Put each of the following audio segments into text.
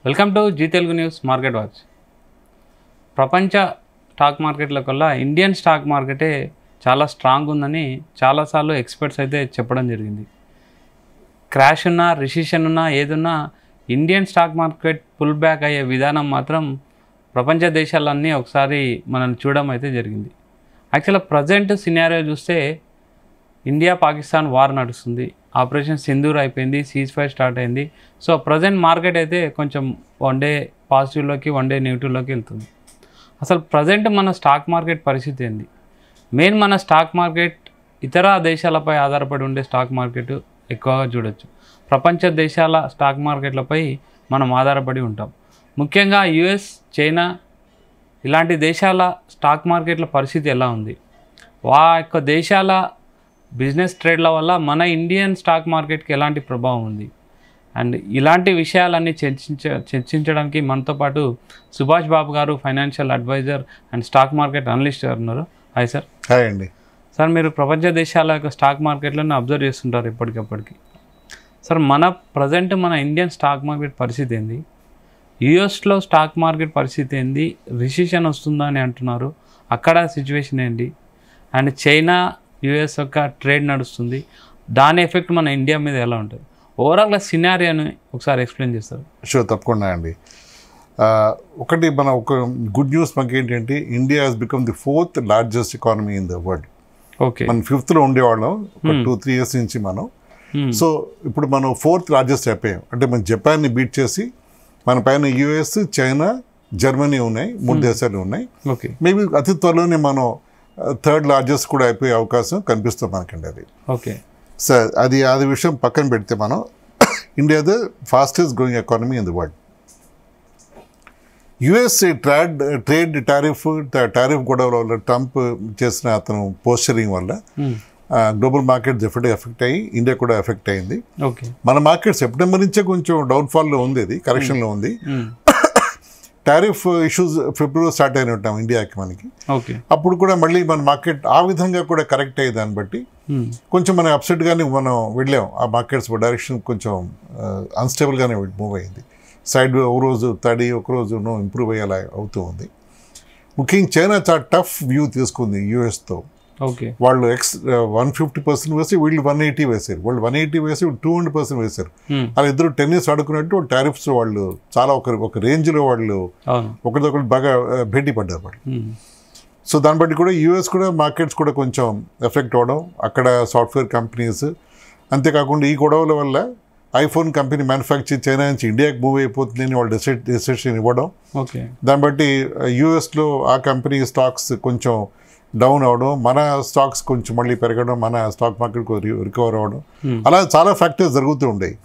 Welcome to Zee Telugu news market watch. ప్రపంచ stock మార్కెట్ల కల్లా ఇండియన్ స్టాక్ మార్కెటే చాలా స్ట్రాంగ్ ఉందని చాలాసార్లు ఎక్స్పర్ట్స్ అయితే చెప్పడం జరిగింది. క్రాష్ ఉన్నా, రిసిషన్ ఉన్నా, ఏదున్నా Indian stock market pull back అయ్యే విధానం మాత్రం ప్రపంచ దేశాలన్నీ ఒకసారి మనల్ని చూడడం అయితే జరిగింది. యాక్చువల్గా ప్రజెంట్ సినారియో చూస్తే ఇండియా పాకిస్తాన్ వార్ నడుస్తుంది, ఆపరేషన్ సింధూర్ అయిపోయింది, సీజ్ ఫైర్ స్టార్ట్ అయింది. సో ప్రజెంట్ మార్కెట్ అయితే కొంచెం వన్ డే పాజిటివ్లోకి, వన్ డే నెగిటివ్లోకి వెళ్తుంది. అసలు ప్రజెంట్ మన స్టాక్ మార్కెట్ పరిస్థితి ఏంది? మెయిన్ మన స్టాక్ మార్కెట్ ఇతర దేశాలపై ఆధారపడి ఉండే స్టాక్ మార్కెట్ ఎక్కువగా చూడొచ్చు. ప్రపంచ దేశాల స్టాక్ మార్కెట్లపై మనం ఆధారపడి ఉంటాం. ముఖ్యంగా యుఎస్, చైనా ఇలాంటి దేశాల స్టాక్ మార్కెట్ల పరిస్థితి ఎలా ఉంది, యొక్క దేశాల బిజినెస్ ట్రేడ్ల వల్ల మన ఇండియన్ స్టాక్ మార్కెట్కి ఎలాంటి ప్రభావం ఉంది, అండ్ ఇలాంటి విషయాలన్నీ చర్చించడానికి మనతో పాటు సుభాష్ బాబు గారు, financial advisor and stock market analyst గారు ఉన్నారు. Hi sir. హాయ్ అండి. సార్, మీరు ప్రపంచ దేశాల యొక్క స్టాక్ మార్కెట్లను అబ్జర్వ్ చేస్తుంటారు ఎప్పటికప్పటికి. సార్, ప్రజెంట్ మన ఇండియన్ స్టాక్ మార్కెట్ పరిస్థితి ఏంది? యుఎస్లో స్టాక్ మార్కెట్ పరిస్థితి ఏంది? రిసిషన్ వస్తుందా అని అంటున్నారు, అక్కడ సిచ్యువేషన్ ఏంటి? అండ్ చైనా యుఎస్ యొక్క ట్రేడ్ నడుస్తుంది, దాని ఎఫెక్ట్ మన ఇండియా మీద ఎలా ఉంటుంది? ఓవరాల్గా సినారియోని ఒకసారి ఎక్స్ప్లెయిన్ చేస్తారు. షూర్, తప్పకుండా అండి. ఒకటి మన ఒక గుడ్ న్యూస్ మనకి ఏంటంటే, India has become the 4th largest economy in the world. Okay, మనం 5th ఉండేవాళ్ళం 2-3 years నుంచి మనం. సో ఇప్పుడు మనం 4th లార్జెస్ట్ అయిపోయాం. అంటే మన జపాన్ని బీట్ చేసి మన పైన యుఎస్, చైనా, జర్మనీ ఉన్నాయి, 3 దేశాలు ఉన్నాయి. ఓకే, మేబీ అతి త్వరలోనే మనం 3rd లార్జెస్ట్ కూడా అయిపోయే అవకాశం కనిపిస్తుంది మనకండి. అది ఓకే సార్, అది విషయం పక్కన పెడితే మనం India the fastest growing economy in the world. US trade tariff గొడవల వల్ల, ట్రంప్ చేసిన అతను పోస్చరింగ్ వల్ల గ్లోబల్ మార్కెట్ డెఫినెట్గా ఎఫెక్ట్ అయ్యి ఇండియా కూడా ఎఫెక్ట్ అయింది. ఓకే, మన మార్కెట్ సెప్టెంబర్ నుంచే కొంచెం డౌన్ఫాల్లో ఉంది, అది కరెక్షన్లో ఉంది. టారిఫ్ ఇష్యూస్ ఫిబ్రవరి స్టార్ట్ అయిన ఉంటాం ఇండియాకి మనకి. ఓకే, అప్పుడు కూడా మళ్ళీ మన మార్కెట్ ఆ విధంగా కూడా కరెక్ట్ అయ్యే దాన్ని బట్టి కొంచెం మనం అప్సెట్గానే మనం వెళ్ళాం. ఆ మార్కెట్స్ డైరెక్షన్ కొంచెం అన్స్టేబుల్గానే మూవ్ అయింది. సైడ్ ఒక రోజు తడి, ఒక రోజు ఇంప్రూవ్ అయ్యేలా అవుతూ ఉంది. ముఖ్యంగా చైనా చాలా టఫ్ వ్యూ తీసుకుంది యూఎస్తో. ఓకే, వాళ్ళు 150% వేసి, వీళ్ళు 180 వేసారు. వాళ్ళు 180 వేసి 200% వేశారు. అలా ఇద్దరు టెన్నిస్ ఆడుకున్నట్టు టారిఫ్స్ వాళ్ళు చాలా ఒక రేంజ్లో వాళ్ళు ఒకరిదొకరు బాగా భేటీ పడ్డారు వాళ్ళు. సో దాన్ని బట్టి కూడా యూఎస్ కూడా మార్కెట్స్ కూడా కొంచెం ఎఫెక్ట్ అవ్వడం, అక్కడ సాఫ్ట్వేర్ కంపెనీస్, అంతేకాకుండా ఈ గొడవల వల్ల ఐఫోన్ కంపెనీ మ్యానుఫ్యాక్చర్ చైనా నుంచి ఇండియాకి మూవ్ అయిపోతుందని వాళ్ళు డెసిషన్ ఇవ్వడం. ఓకే, దాన్ని బట్టి యూఎస్లో ఆ కంపెనీ స్టాక్స్ కొంచెం డౌన్ అవడం, మన స్టాక్స్ కొంచెం మళ్ళీ పెరగడం, మన స్టాక్ మార్కెట్ రికవర్ అవ్వడం, అలా చాలా ఫ్యాక్టర్స్ జరుగుతూ ఉండేవి.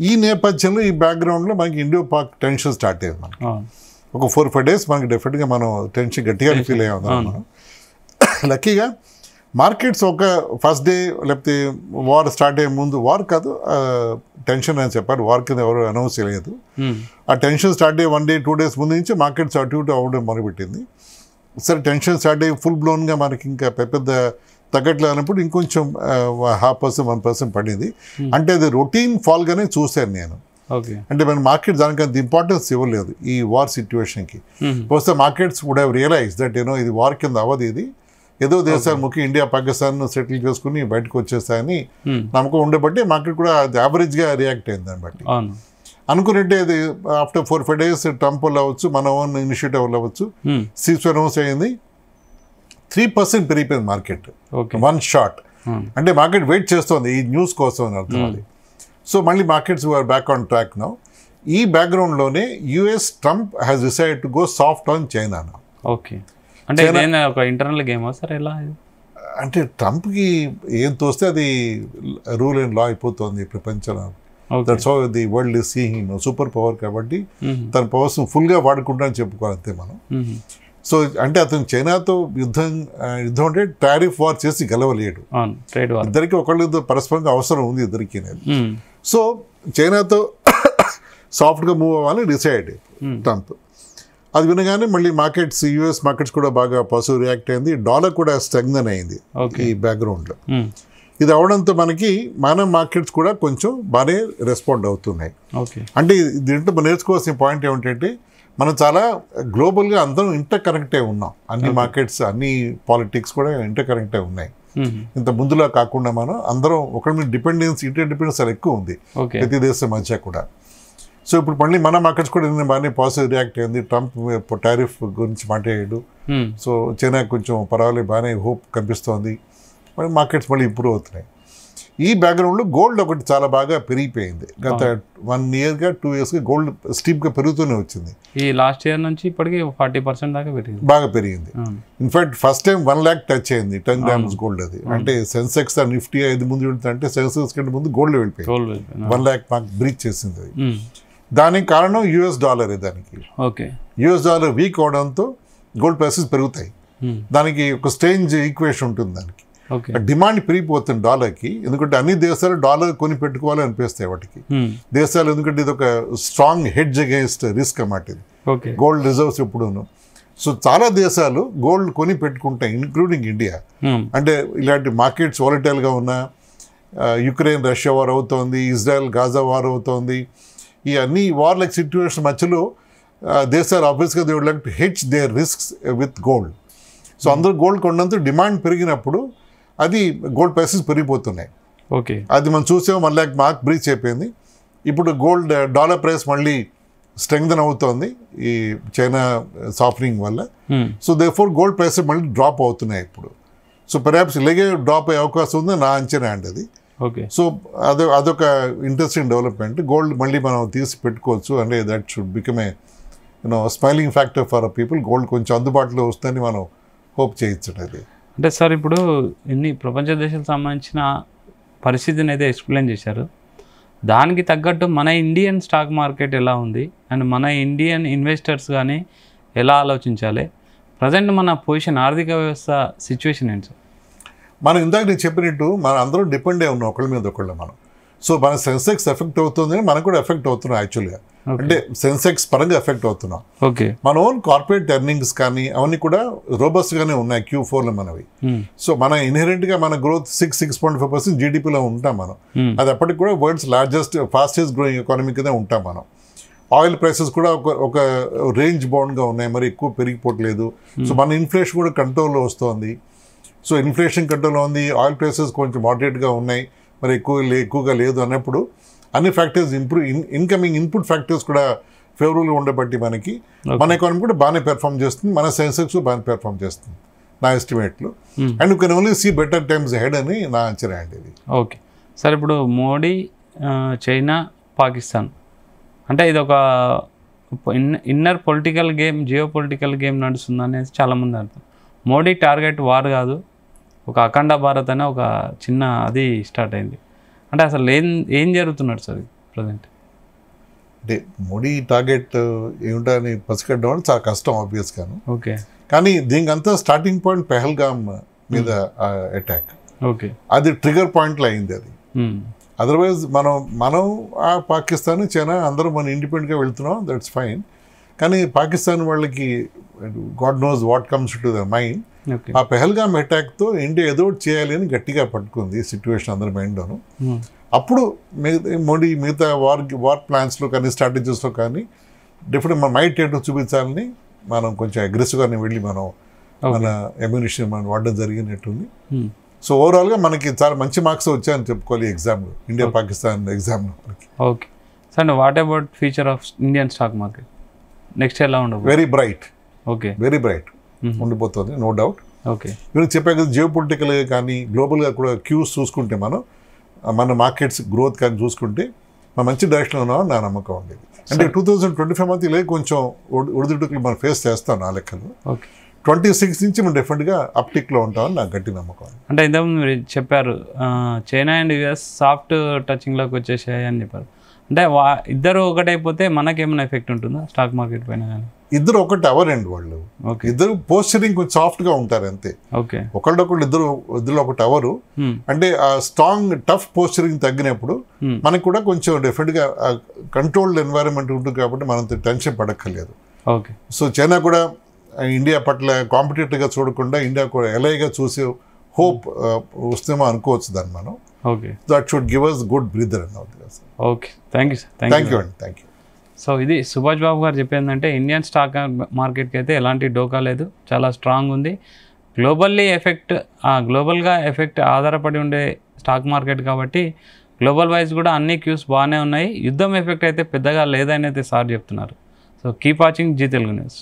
ఈ నేపథ్యంలో, ఈ బ్యాక్గ్రౌండ్లో మనకి ఇండియో పాక్ టెన్షన్ స్టార్ట్ అయ్యింది. మనకి ఒక 4-5 days మనకి డెఫినెట్గా మనం టెన్షన్ గట్టిగా ఫీల్ అయ్యాం మనం. లక్కీగా మార్కెట్స్ ఒక ఫస్ట్ డే, లేకపోతే వార్ స్టార్ట్ అయ్యే ముందు, వార్ కాదు టెన్షన్ అని చెప్పారు, వార్ కింద ఎవరు అనౌన్స్ చేయలేదు. ఆ టెన్షన్ స్టార్ట్ అయ్యే 1 day 2 days ముందు నుంచి మార్కెట్స్ అటు ఇటు అవ్వడం మొదలుపెట్టింది. సరే, టెన్షన్ స్టార్ట్ అయ్యి ఫుల్ బ్లోన్గా మనకి ఇంకా పెద్ద తగ్గట్లేదు అన్నప్పుడు ఇంకొంచెం 0.5%, 1% పడింది. అంటే అది రొటీన్ ఫాల్గానే చూశాను నేను. అంటే మన మార్కెట్ దానికి అంత ఇంపార్టెన్స్ ఇవ్వలేదు ఈ వార్ సిచ్యువేషన్కి. వస్తే markets would have realise that ఇది వార్ కింద అవ్వదు, ఇది ఏదో దేశాలు ముఖ్యం ఇండియా, పాకిస్తాన్ సెటిల్ చేసుకుని బయటకు వచ్చేస్తాయని నమ్మకం ఉండబట్టి మార్కెట్ కూడా అది యావరేజ్గా రియాక్ట్ అయింది. దాన్ని బట్టి అనుకున్నట్టే అది ఆఫ్టర్ 4-5 days ట్రంప్ వల్ల అవ్వచ్చు, మన ఓన్ ఇనిషియేటివ్ వల్ల అవ్వచ్చు, సీజ్ అనౌన్స్ అయింది. 3% పెరిగిపోయింది మార్కెట్, 1 shot. అంటే మార్కెట్ వెయిట్ చేస్తుంది ఈ న్యూస్ కోసం అని అర్థం. అది సో మళ్ళీ markets are back on track now. ఈ బ్యాక్గ్రౌండ్లోనే US Trump has decided to go soft on China. Okay, అంటే ఒక ఇంటర్నల్ గేమ్ సార్ ఎలా? అంటే ట్రంప్కి ఏం తోస్తే అది రూల్ అండ్ లా అయిపోతుంది ప్రపంచంలో. That's how the world is seeing him. Super power కాబట్టి తన పవర్స్ ఫుల్గా వాడుకుంటా అని చెప్పుకోవాలంతే మనం. సో అంటే అతను చైనాతో యుద్ధం అంటే టారిఫ్ వార్ చేసి గెలవలేడు. ఇద్దరికి ఒకళ్ళు పరస్పరంగా అవసరం ఉంది ఇద్దరికి. సో చైనాతో సాఫ్ట్గా మూవ్ అవ్వాలని డిసైడ్ ట్రంప్. అది వినగానే మళ్ళీ మార్కెట్స్, యూఎస్ మార్కెట్స్ కూడా బాగా పాజిటివ్ రియాక్ట్ అయింది. డాలర్ కూడా స్ట్రెంగ్థెన్ అయింది ఈ బ్యాక్గ్రౌండ్లో. ఇది అవడంతో మనకి మన మార్కెట్స్ కూడా కొంచెం బాగానే రెస్పాండ్ అవుతున్నాయి. ఓకే, అంటే దీంట్లో మనం నేర్చుకోవాల్సిన పాయింట్ ఏమిటంటే మనం చాలా గ్లోబల్గా అందరం ఇంటర్ కనెక్టే ఉన్నాం. అన్ని మార్కెట్స్, అన్ని పాలిటిక్స్ కూడా ఇంటర్ కనెక్టే ఉన్నాయి. ఇంత ముందులా కాకుండా మనం అందరం ఒకరి మీద ఇంటర్ డిపెండెన్స్ చాలా ఎక్కువ ఉంది ప్రతి దేశం మధ్య కూడా. సో ఇప్పుడు మళ్ళీ మన మార్కెట్స్ కూడా బాగానే పాజిటివ్ రియాక్ట్ అయింది. ట్రంప్ టారిఫ్ గురించి మాట్లాడాడు. సో చైనా కొంచెం పర్వాలేదు, బాగానే హోప్ కనిపిస్తోంది. మరి మార్కెట్స్ మళ్ళీ ఇంప్రూవ్ అవుతున్నాయి. ఈ బ్యాక్గ్రౌండ్లో గోల్డ్ ఒకటి చాలా బాగా పెరిగిపోయింది. గత 1 yearగా 2 yearsగా గోల్డ్ స్టీప్గా పెరుగుతూనే వచ్చింది. ఈ లాస్ట్ ఇయర్ నుంచి ఇప్పటికి 40% దాకా పెరిగింది, బాగా పెరిగింది. In fact first time 1 lakh touch అయింది 10 grams గోల్డ్. అది అంటే సెన్సెక్స్ నిఫ్టీ 5 ముందు వెళ్తుంటే సెన్సెక్స్ కంటే ముందు గోల్డ్ వెళ్ళిపోయింది. 1 lakh మార్క్ బ్రీచ్ చేసింది అది. దానికి కారణం US డాలర్. దానికి US డాలర్ వీక్ అవడంతో గోల్డ్ ప్రైసెస్ పెరుగుతాయి. దానికి ఒక స్ట్రేంజ్ ఈక్వేషన్ ఉంటుంది. దానికి డిమాండ్ పెరిగిపోతుంది డాలర్కి. ఎందుకంటే అన్ని దేశాలు డాలర్ కొని పెట్టుకోవాలి అనిపిస్తాయి వాటికి దేశాలు. ఎందుకంటే ఇది ఒక స్ట్రాంగ్ హెడ్జ్ అగేన్స్ట్ రిస్క్ అన్నమాట ఇది గోల్డ్ రిజర్వ్స్ ఎప్పుడూను. సో చాలా దేశాలు గోల్డ్ కొని పెట్టుకుంటాయి, ఇంక్లూడింగ్ ఇండియా. అంటే ఇలాంటి మార్కెట్స్ వాలటైల్గా ఉన్న యుక్రెయిన్ రష్యా వార్ అవుతోంది, ఇజ్రాయెల్ గాజా వార్ అవుతోంది. ఈ అన్ని వార్ లైక్ సిచ్యువేషన్ మధ్యలో దేశాలు ఆబ్వియస్గా they would like to hedge their risks with gold. So అందరూ గోల్డ్ కొన్నంత డిమాండ్ పెరిగినప్పుడు అది గోల్డ్ ప్రైసెస్ పెరిగిపోతున్నాయి. అది మనం చూసాము. 1 lakh మార్క్ బ్రీచ్ అయిపోయింది. ఇప్పుడు గోల్డ్ డాలర్ ప్రైస్ మళ్ళీ స్ట్రెంగ్థన్ అవుతోంది ఈ చైనా సాఫ్టనింగ్ వల్ల. సో దేర్ఫోర్ గోల్డ్ ప్రైసెస్ మళ్ళీ డ్రాప్ అవుతున్నాయి ఇప్పుడు. సో పెర్హాప్స్ ఇలాగే డ్రాప్ అయ్యే అవకాశం ఉందని నా అంచనా అండి అది. సో అదొక ఇంట్రెస్టింగ్ డెవలప్మెంట్. గోల్డ్ మళ్ళీ మనం తీసి పెట్టుకోవచ్చు. అంటే that should become a smiling factor for people. Gold కొంచెం అందుబాటులో వస్తుందని మనం హోప్ చేయొచ్చు. అది అంటే సార్ ఇప్పుడు ఇన్ని ప్రపంచ దేశాలకు సంబంధించిన పరిస్థితిని అయితే ఎక్స్ప్లెయిన్ చేశారు. దానికి తగ్గట్టు మన ఇండియన్ స్టాక్ మార్కెట్ ఎలా ఉంది అండ్ మన ఇండియన్ ఇన్వెస్టర్స్ కానీ ఎలా ఆలోచించాలి? ప్రజెంట్ మన పొజిషన్, ఆర్థిక వ్యవస్థ సిచ్యువేషన్ ఏంటి సార్? మనం ఇందాక నేను చెప్పినట్టు మనం అందరూ డిపెండ్ అయి ఉన్నాం ఒకళ్ళ మీద ఒకళ్ళు మనం. సో మన సెన్సెక్స్ ఎఫెక్ట్ అవుతుంది, మనకు కూడా ఎఫెక్ట్ అవుతున్నాం. యాక్చువల్గా అంటే సెన్సెక్స్ పరంగా ఎఫెక్ట్ అవుతున్నాం. మన ఓన్ కార్పొరేట్ ఎర్నింగ్స్ కానీ అవన్నీ కూడా రోబస్ట్గానే ఉన్నాయి Q4లో మనవి. సో మన ఇన్హెరెంట్గా మన గ్రోత్ 6.5% జీడిపిలో ఉంటాం మనం. అది అప్పటికి కూడా వరల్డ్స్ ఫాస్టెస్ట్ గ్రోయింగ్ ఎకానమీ కింద ఉంటాం మనం. ఆయిల్ ప్రైసెస్ కూడా ఒక రేంజ్ బౌండ్గా ఉన్నాయి, మరి ఎక్కువ పెరిగిపోవట్లేదు. సో మన ఇన్ఫ్లేషన్ కూడా కంట్రోల్లో వస్తుంది. సో ఇన్ఫ్లేషన్ కంట్రోల్లో ఉంది, ఆయిల్ ప్రైసెస్ కొంచెం మోడరేట్గా ఉన్నాయి, మరి ఎక్కువగా లేదు అన్నప్పుడు అన్ని ఫ్యాక్టర్స్ ఇన్కమింగ్ ఇన్పుట్ ఫ్యాక్టర్స్ కూడా ఫేవరబుల్గా ఉండబట్టి మనకి మన ఎకానమీ కూడా బాగానే పెర్ఫామ్ చేస్తుంది, మన సెన్సెక్స్ బాగానే పెర్ఫామ్ చేస్తుంది నా ఎస్టిమేట్లో. And you can only see better times ahead అని నా అంచనా అండి ఇది. ఓకే సార్, ఇప్పుడు మోడీ, చైనా, పాకిస్తాన్ అంటే ఇది ఒక inner political game, geo political game నడుస్తుంది అనేది చాలామంది అర్థం. మోడీ టార్గెట్ వార్ కాదు, ఒక అఖండ భారత్ అనే ఒక చిన్న అది స్టార్ట్ అయింది. అంటే అసలు ఏం జరుగుతున్నాడు సార్ ప్రజెంట్? అంటే మోడీ టార్గెట్ ఏమిటని పసిగట్టడం చాలా కష్టం ఆబ్వియస్గాను. ఓకే, కానీ దీనికి అంతా స్టార్టింగ్ పాయింట్ పెహల్గామ్ మీద అటాక్. ఓకే, అది ట్రిగర్ పాయింట్లో అయింది అది. అదర్వైజ్ మనం పాకిస్తాన్, చైనా అందరూ మనం ఇండిపెండెంట్గా వెళ్తున్నాం, దట్స్ ఫైన్. కానీ పాకిస్తాన్ వాళ్ళకి God knows what comes to the mind. ఆ పెహల్గామ్ అటాక్తో ఇండియా ఏదో చేయాలి అని గట్టిగా పట్టుకుంది సిచ్యువేషన్ అందరి మైండ్లోను. అప్పుడు మోడీ మిగతా వార్ ప్లాన్స్లో కానీ స్ట్రాటజీస్లో కానీ డిఫరెంట్ మన మైట్ ఏంటో చూపించాలని మనం కొంచెం అగ్రెసివ్గానే వెళ్ళి మన ఎమ్యూనిషన్ మనం వాడడం జరిగినట్టుంది. సో ఓవరాల్గా మనకి చాలా మంచి మార్క్స్ వచ్చాయని చెప్పుకోవాలి ఎగ్జామ్లో, ఇండియా పాకిస్తాన్ ఎగ్జామ్లో. Okay sir, what about future of Indian stock market next ఎలా ఉండదు? Very bright. Okay, very bright ఉండిపోతుంది, నో డౌట్. ఓకే, మీరు చెప్పే కదా జియో పొలిటికల్గా కానీ గ్లోబల్గా కూడా క్యూస్ చూసుకుంటే మన మార్కెట్స్ గ్రోత్ కానీ చూసుకుంటే మనం మంచి డైరెక్షన్లో ఉన్నామని నా నమ్మకం ఉండేది. అంటే 2025 మధ్య ఇలా కొంచెం ఒడిదుడుకులు మనం ఫేస్ చేస్తాం నా లెక్కలు. 26 నుంచి మనం డెఫినెట్గా అప్టిక్లో ఉంటామని నాకు గట్టి నమ్మకం. అంటే ఇంతకుముందు మీరు చెప్పారు చైనా అండ్ US సాఫ్ట్ టచింగ్లోకి వచ్చేసాయి అని చెప్పారు. అంటే ఇద్దరు ఒకటైపోతే మనకేమైనా ఎఫెక్ట్ ఉంటుందా స్టాక్ మార్కెట్ పైన? కానీ ఇద్దరు ఒకటి అవ్వరండి వాళ్ళు. ఇద్దరు పోస్చరింగ్ కొంచెం సాఫ్ట్గా ఉంటారు అంతే. ఓకే, ఒకళ్ళొకళ్ళు ఇద్దరు ఒకటి అవ్వరు. అంటే ఆ స్ట్రాంగ్ టఫ్ పోస్చరింగ్ తగ్గినప్పుడు మనకు కూడా కొంచెం డెఫినెట్గా కంట్రోల్డ్ ఎన్వైరన్మెంట్ ఉంటుంది కాబట్టి మనం టెన్షన్ పడక్కర్లేదు. ఓకే, సో చైనా కూడా ఇండియా పట్ల కాంపిటేటివ్గా చూడకుండా ఇండియా కూడా ఎలాగా చూసి హోప్ వస్తేమో అనుకోవచ్చు దాన్ని మనం. Okay, that should give us good breather అని అవుతుంది sir. Okay, thank you sir. Thank you అండి, థ్యాంక్ యూ. సో ఇది సుభాష్ బాబు గారు చెప్పేందంటే ఇండియన్ స్టాక్ మార్కెట్కి అయితే ఎలాంటి డోకా లేదు, చాలా స్ట్రాంగ్ ఉంది. గ్లోబల్గా ఎఫెక్ట్ ఆధారపడి ఉండే స్టాక్ మార్కెట్ కాబట్టి గ్లోబల్ వైజ్ కూడా అన్ని క్యూస్ బాగానే ఉన్నాయి. యుద్ధం ఎఫెక్ట్ అయితే పెద్దగా లేదని అయితే సార్ చెప్తున్నారు. So keep watching Zee Telugu news.